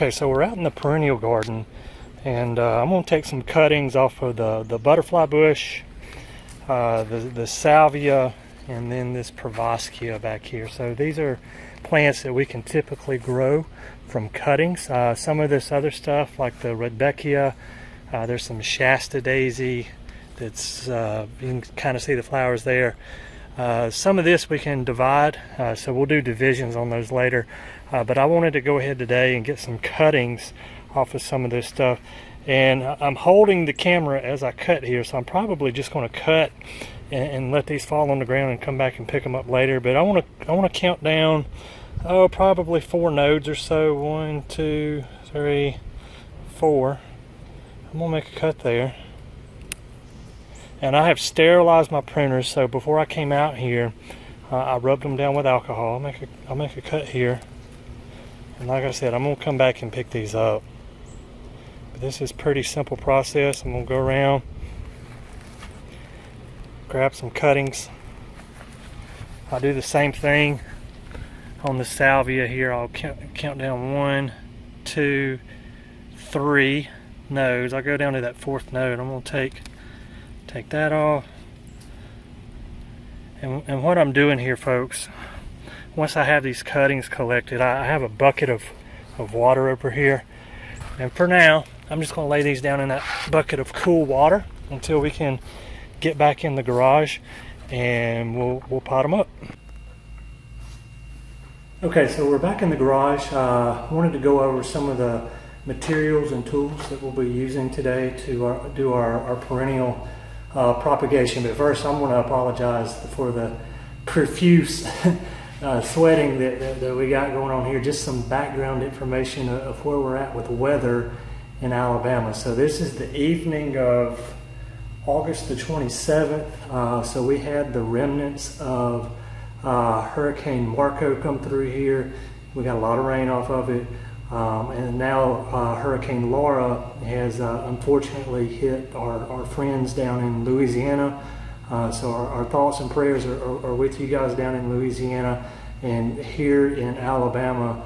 Okay, so we're out in the perennial garden, and I'm going to take some cuttings off of the butterfly bush, the salvia, and then this Provoschia back here. So these are plants that we can typically grow from cuttings. Some of this other stuff like the Rudbeckia, there's some Shasta daisy that's, you can kind of see the flowers there. Some of this we can divide, so we'll do divisions on those later. But I wanted to go ahead today and get some cuttings off of some of this stuff. And I'm holding the camera as I cut here, so I'm probably just going to cut and let these fall on the ground and come back and pick them up later. But I want to count down, probably 4 nodes or so. 1, 2, 3, 4. I'm going to make a cut there. And I have sterilized my pruners, so before I came out here, I rubbed them down with alcohol. I'll make a cut here. And like I said, I'm going to come back and pick these up. But this is a pretty simple process. I'm going to go around, grab some cuttings. I'll do the same thing on the salvia here. I'll count down 1, 2, 3 nodes. I'll go down to that 4th node. I'm going to take that off. And what I'm doing here, folks, once I have these cuttings collected, I have a bucket of water over here. And for now, I'm just going to lay these down in that bucket of cool water until we can get back in the garage, and we'll pot them up. Okay, so we're back in the garage. I wanted to go over some of the materials and tools that we'll be using today to do our perennial propagation. But first, I'm going to apologize for the profuse sweating that we got going on here. Just some background information of where we're at with weather in Alabama. So this is the evening of August the 27th. So we had the remnants of Hurricane Marco come through here. We got a lot of rain off of it. And now Hurricane Laura has unfortunately hit our friends down in Louisiana. So our thoughts and prayers are with you guys down in Louisiana. And here in Alabama,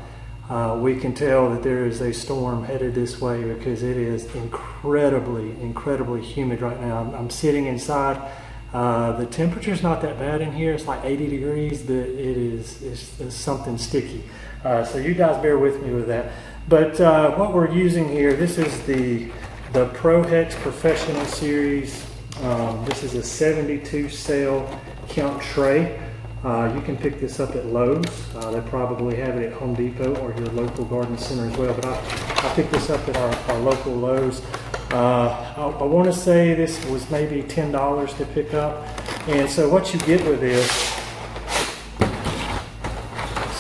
we can tell that there is a storm headed this way because it is incredibly humid right now. I'm sitting inside. The temperature's not that bad in here. It's like 80 degrees, but it's something sticky. So you guys bear with me with that. But what we're using here, this is the ProHex Professional Series. This is a 72 cell count tray. You can pick this up at Lowe's. They probably have it at Home Depot or your local garden center as well. But I picked this up at our local Lowe's. I want to say this was maybe $10 to pick up. And so what you get with this,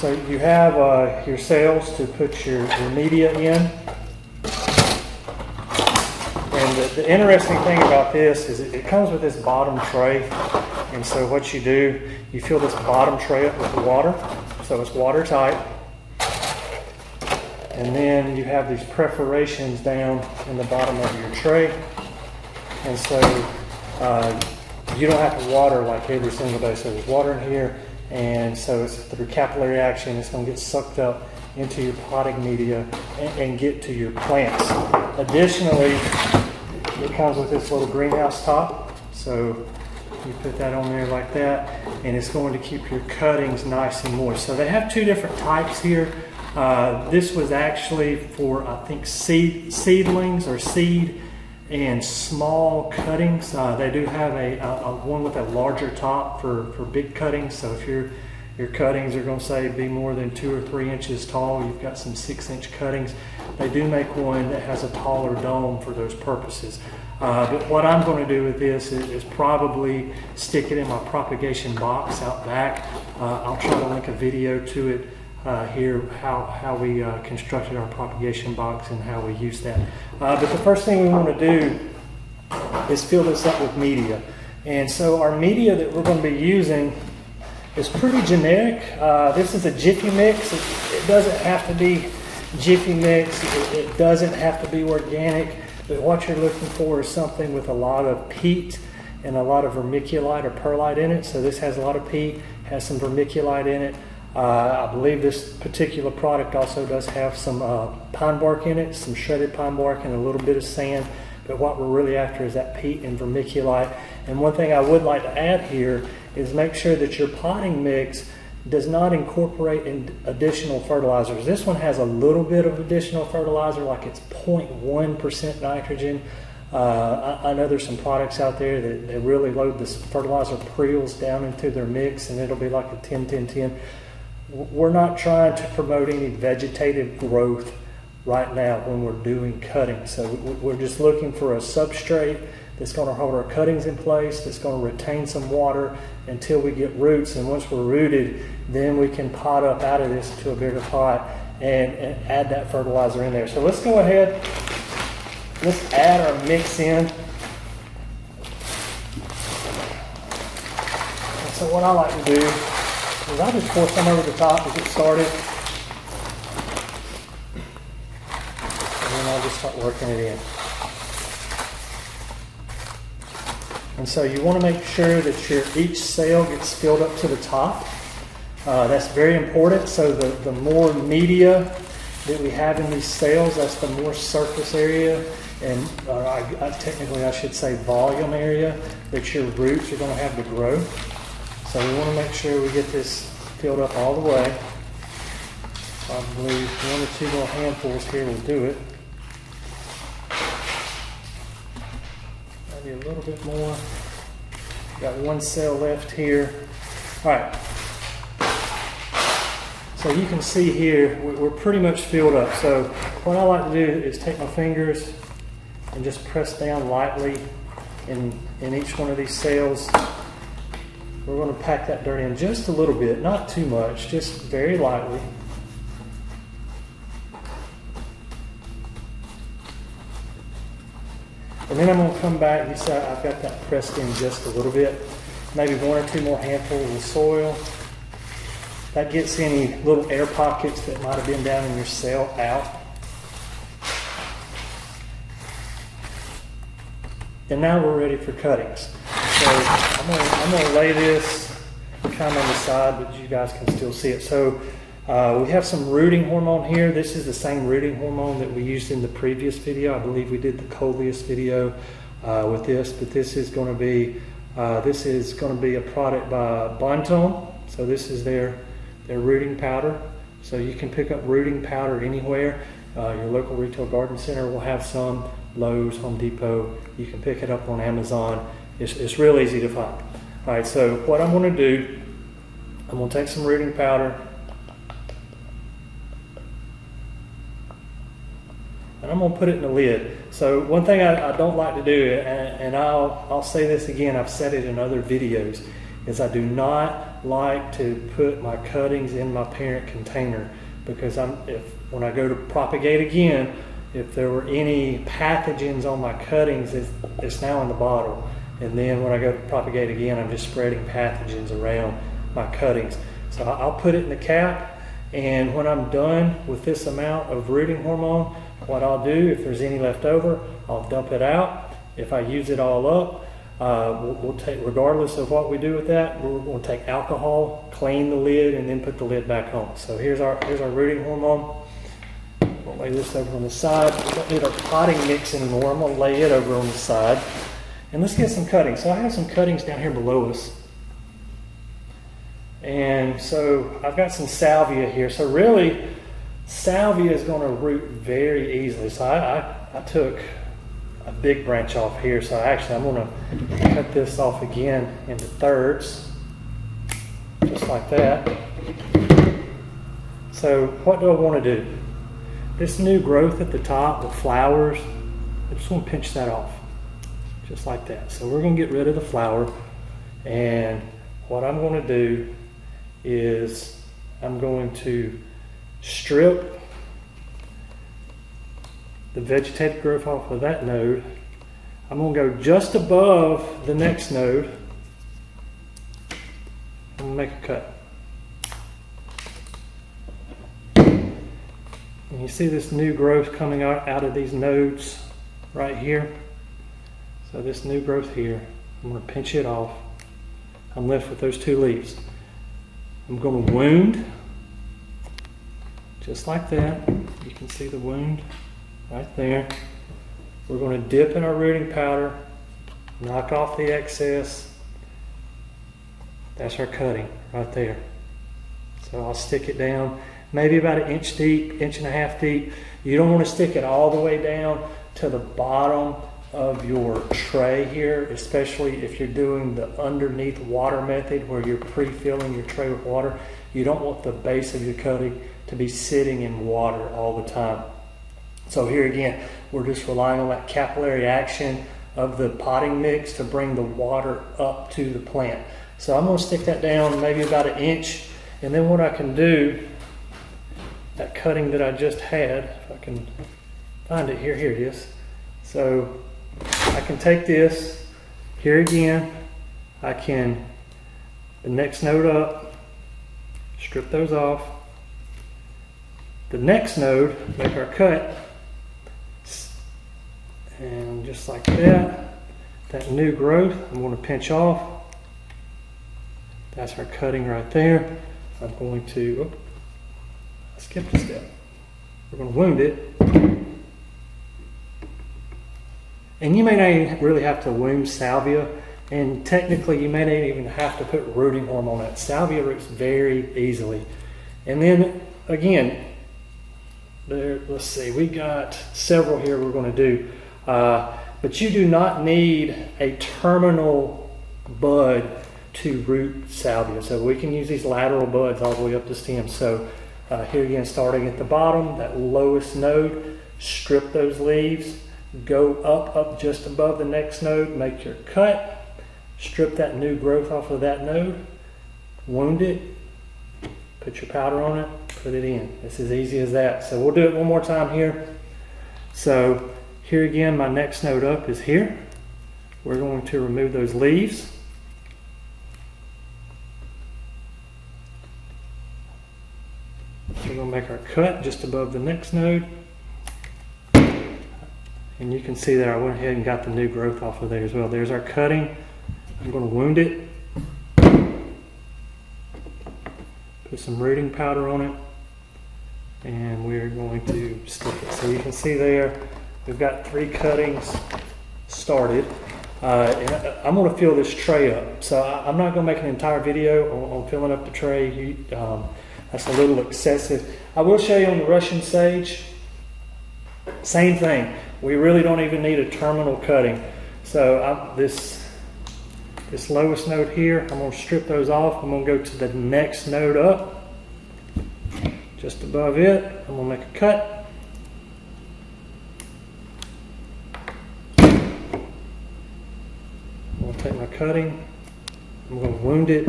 so you have your cells to put your media in. And the interesting thing about this is it comes with this bottom tray. And so what you do, you fill this bottom tray up with water, so it's watertight. And then you have these perforations down in the bottom of your tray. And so you don't have to water like every single day. So there's water in here, and so it's through capillary action, it's going to get sucked up into your potting media and get to your plants. Additionally, it comes with this little greenhouse top. So you put that on there like that, and it's going to keep your cuttings nice and moist. So they have 2 different types here. This was actually for, I think, seedlings or seed and small cuttings. They do have a one with a larger top for big cuttings. So if your cuttings are going to say be more than 2 or 3 inches tall, you've got some 6-inch cuttings. They do make one that has a taller dome for those purposes. But what I'm going to do with this is probably stick it in my propagation box out back. I'll try to link a video to it here, how we constructed our propagation box and how we use that. But the first thing we want to do is fill this up with media. And so our media that we're going to be using is pretty generic. This is a Jiffy Mix. It doesn't have to be Jiffy Mix. It doesn't have to be organic. But what you're looking for is something with a lot of peat and a lot of vermiculite or perlite in it. So this has a lot of peat, has some vermiculite in it. I believe this particular product also does have some pine bark in it, some shredded pine bark and a little bit of sand. But what we're really after is that peat and vermiculite. And one thing I would like to add here is make sure that your potting mix does not incorporate in additional fertilizers. This one has a little bit of additional fertilizer, like it's 0.1% nitrogen. I know there's some products out there that really load this fertilizer preels down into their mix, and it'll be like a 10-10-10. We're not trying to promote any vegetative growth right now when we're doing cutting. So we're just looking for a substrate that's going to hold our cuttings in place, that's going to retain some water until we get roots. And once we're rooted, then we can pot up out of this to a bigger pot and add that fertilizer in there. So let's go ahead, let's add our mix in. And so what I like to do is I just pour some over the top to get started. And then I'll just start working it in. And so you want to make sure that each cell gets filled up to the top. That's very important. So the more media that we have in these cells, that's the more surface area, and technically I should say volume area, that your roots are going to have to grow. So we want to make sure we get this filled up all the way. Probably 1 or 2 more handfuls here will do it. Maybe a little bit more. Got 1 cell left here. All right. So you can see here, we're pretty much filled up. So what I like to do is take my fingers and just press down lightly in each one of these cells. We're going to pack that dirt in just a little bit, not too much, just very lightly. And then I'm going to come back. You see I've got that pressed in just a little bit, maybe 1 or 2 more handfuls of soil. That gets any little air pockets that might have been down in your cell out. And now we're ready for cuttings. So I'm going to lay this kind of on the side, but you guys can still see it. So we have some rooting hormone here. This is the same rooting hormone that we used in the previous video. I believe we did the coleus video with this, but this is going to be a product by Bonton. So this is their rooting powder. So you can pick up rooting powder anywhere. Your local retail garden center will have some. Lowe's, Home Depot. You can pick it up on Amazon. It's real easy to find. All right, so what I'm going to do, I'm going to take some rooting powder, and I'm going to put it in the lid. So one thing I don't like to do, and I'll say this again, I've said it in other videos, is I do not like to put my cuttings in my parent container, because when I go to propagate again, if there were any pathogens on my cuttings, it's now in the bottle. And then when I go to propagate again, I'm just spreading pathogens around my cuttings. So I'll put it in the cap, and when I'm done with this amount of rooting hormone, what I'll do, if there's any left over, I'll dump it out. If I use it all up, we'll take, regardless of what we do with that, we'll take alcohol, clean the lid, and then put the lid back on. So here's our rooting hormone. We'll lay this over on the side. We don't need our potting mix anymore. I'm going to lay it over on the side. And let's get some cuttings. So I have some cuttings down here below us. And so I've got some salvia here. So really, salvia is going to root very easily. So I took a big branch off here. So I'm going to cut this off again into thirds, just like that. So what do I want to do? This new growth at the top, the flowers, I just want to pinch that off, just like that. So we're going to get rid of the flower, and what I'm going to do is I'm going to strip the vegetative growth off of that node. I'm going to go just above the next node. I'm going to make a cut. And you see this new growth coming out of these nodes right here. So this new growth here, I'm going to pinch it off. I'm left with those 2 leaves. I'm going to wound just like that. You can see the wound right there. We're going to dip in our rooting powder, knock off the excess. That's our cutting right there. So I'll stick it down maybe about 1 inch deep, 1.5 inch deep. You don't want to stick it all the way down to the bottom of your tray here, especially if you're doing the underneath water method where you're pre-filling your tray with water. You don't want the base of your cutting to be sitting in water all the time. So here again, we're just relying on that capillary action of the potting mix to bring the water up to the plant. So I'm going to stick that down maybe about 1 inch, and then what I can do, that cutting that I just had, if I can find it here, here it is. So I can take this, here again, I can, the next node up, strip those off. The next node, make our cut, and just like that, that new growth, I'm going to pinch off. That's our cutting right there. I'm going to, I skipped a step. We're going to wound it. And you may not even really have to wound salvia, and technically you may not even have to put rooting hormone on it. Salvia roots very easily. And then again, there, let's see, we got several here we're going to do. But you do not need a terminal bud to root salvia. So we can use these lateral buds all the way up the stem. So here again, starting at the bottom, that lowest node, strip those leaves, go up just above the next node, make your cut, strip that new growth off of that node, wound it, put your powder on it, put it in. It's as easy as that. So we'll do it one more time here. So here again, my next node up is here. We're going to remove those leaves. We're going to make our cut just above the next node. And you can see that I went ahead and got the new growth off of there as well. There's our cutting. I'm going to wound it. Put some rooting powder on it. And we're going to stick it. So you can see there, we've got 3 cuttings started. And I'm going to fill this tray up. So I'm not going to make an entire video on filling up the tray. That's a little excessive. I will show you on the Russian sage, same thing. We really don't even need a terminal cutting. So this lowest node here, I'm going to strip those off. I'm going to go to the next node up, just above it. I'm going to make a cut. I'm going to take my cutting. I'm going to wound it.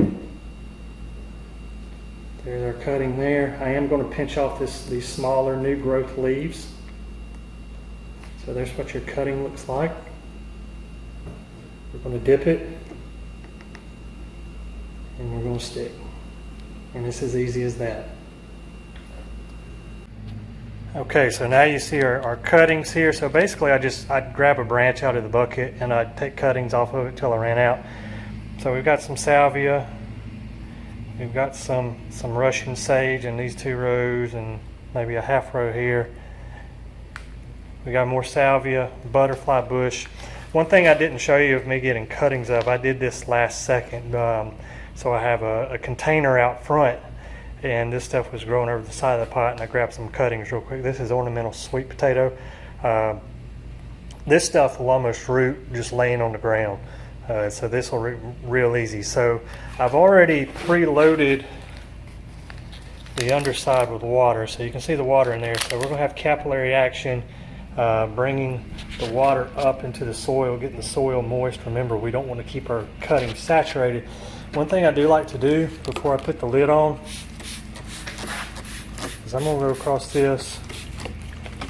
There's our cutting there. I am going to pinch off these smaller new growth leaves. So there's what your cutting looks like. We're going to dip it, and we're going to stick. And it's as easy as that. Okay, so now you see our cuttings here. So basically I'd grab a branch out of the bucket and I'd take cuttings off of it till I ran out. So we've got some salvia. We've got some Russian sage in these 2 rows and maybe a half row here. We got more salvia, butterfly bush. One thing I didn't show you of me getting cuttings of, I did this last second. So I have a container out front, and this stuff was growing over the side of the pot, and I grabbed some cuttings real quick. This is ornamental sweet potato. This stuff will almost root just laying on the ground. So this will root real easy. So I've already preloaded the underside with water, so you can see the water in there. So we're going to have capillary action, bringing the water up into the soil, getting the soil moist. Remember, we don't want to keep our cutting saturated. One thing I do like to do before I put the lid on is I'm going to go across this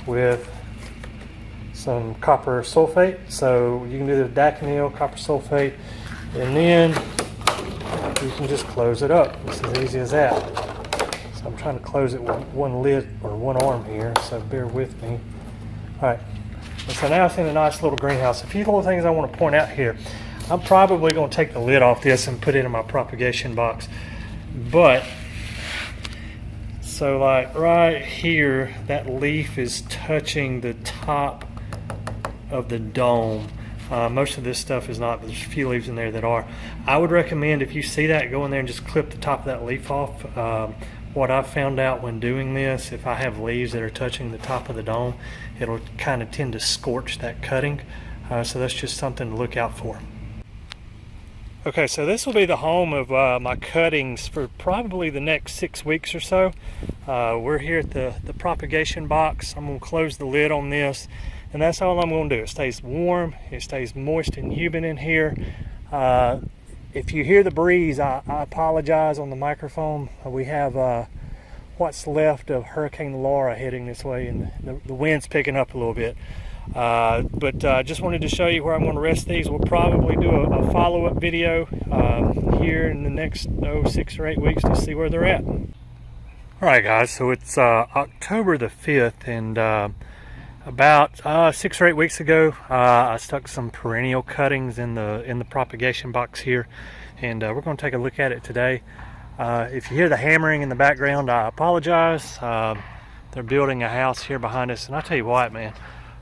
with some copper sulfate. So you can do the Daconil, copper sulfate, and then you can just close it up. It's as easy as that. So I'm trying to close it with one lid or one arm here, so bear with me. All right, and so now it's in a nice little greenhouse. A few little things I want to point out here. I'm probably going to take the lid off this and put it in my propagation box, but So like right here, that leaf is touching the top of the dome. Most of this stuff is not, but there's a few leaves in there that are. I would recommend, if you see that, go in there and just clip the top of that leaf off. What I've found out when doing this, if I have leaves that are touching the top of the dome, it'll kind of tend to scorch that cutting. So that's just something to look out for. Okay, so this will be the home of my cuttings for probably the next 6 weeks or so. We're here at the propagation box. I'm going to close the lid on this, and that's all I'm going to do. It stays warm, it stays moist and humid in here. If you hear the breeze, I apologize on the microphone. We have what's left of Hurricane Laura heading this way, and the wind's picking up a little bit. But just wanted to show you where I'm going to rest these. We'll probably do a follow-up video here in the next 6 or 8 weeks to see where they're at. Alright guys, so it's October the 5th, and about 6 or 8 weeks ago I stuck some perennial cuttings in the propagation box here, and we're going to take a look at it today. If you hear the hammering in the background, I apologize. They're building a house here behind us, and I tell you what, man,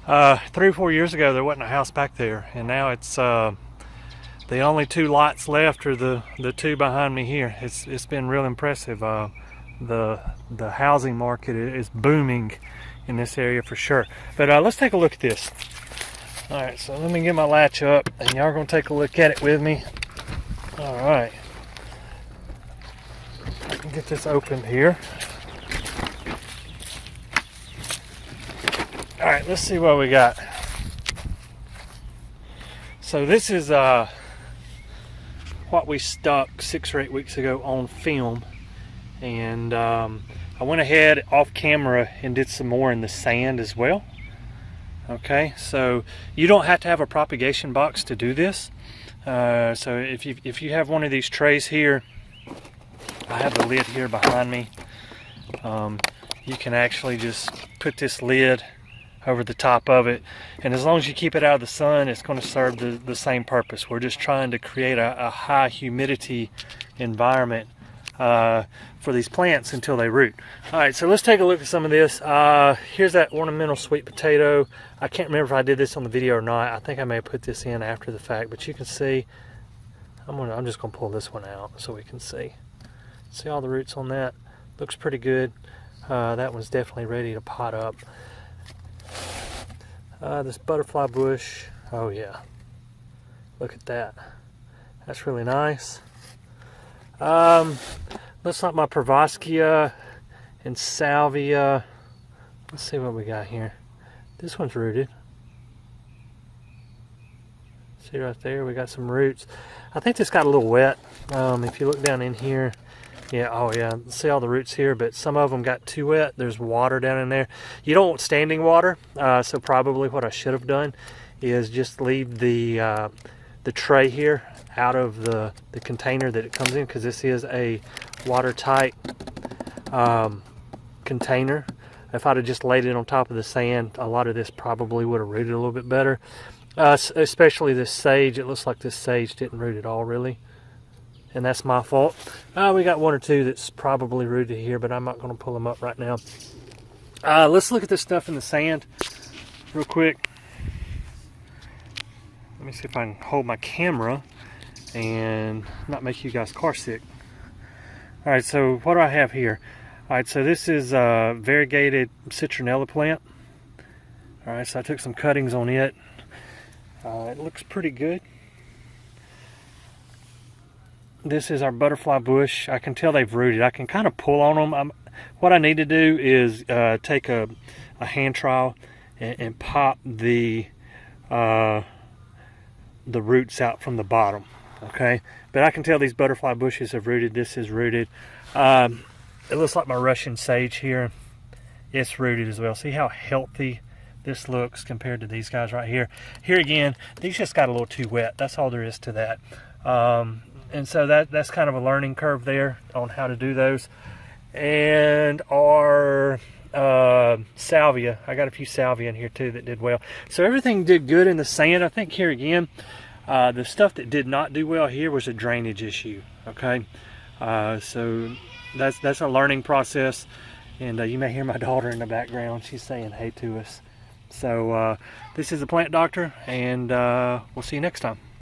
3 or 4 years ago there wasn't a house back there, and now it's the only 2 lots left are the 2 behind me here. It's been real impressive. The housing market is booming in this area for sure. But let's take a look at this. All right, so let me get my latch up, and y'all are gonna take a look at it with me. All right, I can get this open here. All right, let's see what we got. So this is what we stuck 6 or 8 weeks ago on film, and I went ahead off camera and did some more in the sand as well. Okay, so you don't have to have a propagation box to do this. So if you have one of these trays here, I have the lid here behind me. You can actually just put this lid over the top of it, and as long as you keep it out of the sun, it's going to serve the same purpose. We're just trying to create a high humidity environment for these plants until they root. All right, so let's take a look at some of this. Here's that ornamental sweet potato. I can't remember if I did this on the video or not. I think I may have put this in after the fact, but you can see, I'm just gonna pull this one out so we can see all the roots on that. Looks pretty good. That one's definitely ready to pot up. This butterfly bush, oh yeah, look at that. That's really nice. Looks like my Provoskia and salvia. Let's see what we got here. This one's rooted. See right there, we got some roots. I think this got a little wet. If you look down in here, yeah, oh yeah, see all the roots here, but some of them got too wet. There's water down in there. You don't want standing water, so probably what I should have done is just leave the tray here out of the container that it comes in, because this is a watertight container. If I'd have just laid it on top of the sand, a lot of this probably would have rooted a little bit better. Especially this sage. It looks like this sage didn't root at all, really. And that's my fault. We got 1 or 2 that's probably rooted here, but I'm not going to pull them up right now. Let's look at this stuff in the sand real quick. Let me see if I can hold my camera and not make you guys car sick. All right, so what do I have here? All right, so this is a variegated citronella plant. All right, so I took some cuttings on it. It looks pretty good. This is our butterfly bush. I can tell they've rooted. I can kind of pull on them. What I need to do is take a hand trowel and pop the roots out from the bottom. Okay, but I can tell these butterfly bushes have rooted. This is rooted. It looks like my Russian sage here. It's rooted as well. See how healthy this looks compared to these guys right here. Here again, these just got a little too wet. That's all there is to that. And so that's kind of a learning curve there on how to do those. And our salvia, I got a few salvia in here too that did well. So everything did good in the sand. I think here again, the stuff that did not do well here was a drainage issue. Okay, so that's a learning process. And you may hear my daughter in the background. She's saying hey to us. So this is the Plant Doctor, and we'll see you next time.